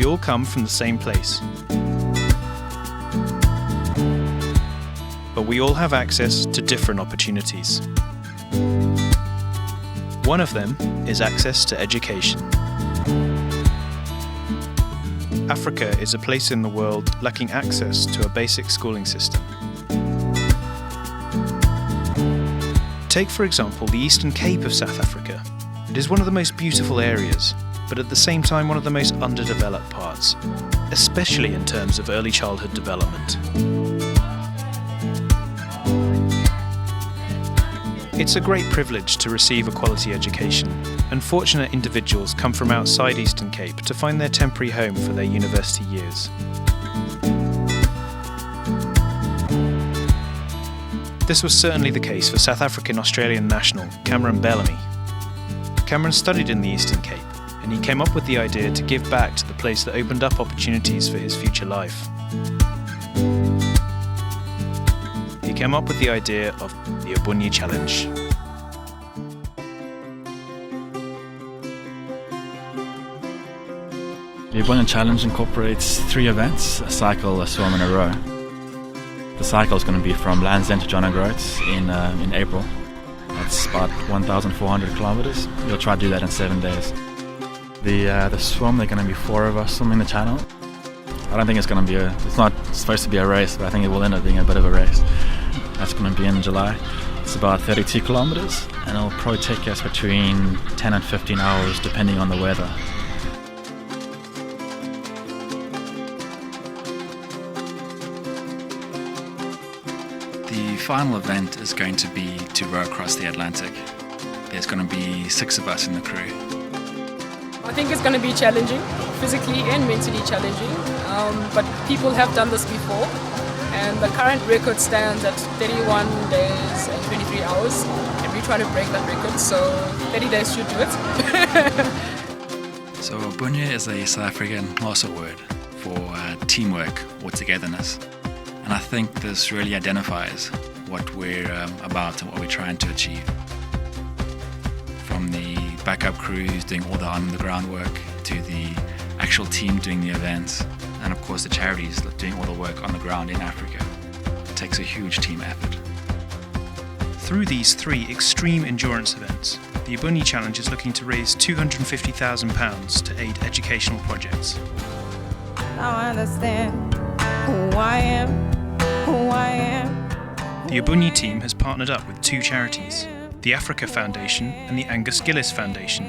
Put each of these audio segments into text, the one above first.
all come from the same place. But we all have access to different opportunities. One of them is access to education. Africa is a place in the world lacking access to a basic schooling system. Take, for example, the Eastern Cape of South Africa. It is one of the most beautiful areas, but at the same time one of the most underdeveloped parts, especially in terms of early childhood development. It's a great privilege to receive a quality education, and fortunate individuals come from outside Eastern Cape to find their temporary home for their university years. This was certainly the case for South African-Australian national Cameron Bellamy. Cameron studied in the Eastern Cape, and he came up with the idea to give back to the place that opened up opportunities for his future life. He came up with the idea of the Ubunye Challenge. The Ubunye Challenge incorporates 3 events: a cycle, a swim and a row. The cycle is going to be from Land's End to John O'Groats in April. That's about 1,400 kilometers. We'll try to do that in 7 days. The swim, there are going to be 4 of us swimming the channel. I don't think it's going to be it's not supposed to be a race, but I think it will end up being a bit of a race. That's going to be in July. It's about 32 kilometers, and it'll probably take us between 10 and 15 hours depending on the weather. The final event is going to be to row across the Atlantic. There's going to be 6 of us in the crew. I think it's going to be challenging, physically and mentally challenging, but people have done this before, and the current record stands at 31 days and 23 hours, and we're trying to break that record, so 30 days should do it. So Ubunye is a South African Xhosa word for teamwork or togetherness, and I think this really identifies what we're about and what we're trying to achieve. From the backup crews doing all the on-the-ground work, to the actual team doing the events, and of course the charities doing all the work on the ground in Africa. It takes a huge team effort. Through these 3 extreme endurance events, the Ubunye Challenge is looking to raise £250,000 to aid educational projects. Now I understand who I am. The Ubunye team has partnered up with 2 charities, the Africa Foundation and the Angus Gillis Foundation.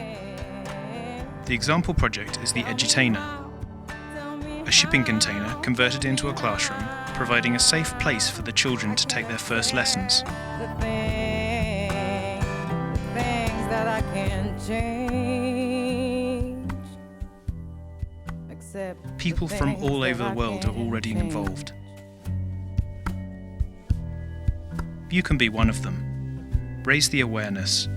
The example project is the Edutainer, a shipping container converted into a classroom, providing a safe place for the children to take their first lessons. The things that I can't change. People from all over the world are already involved. You can be one of them. Raise the awareness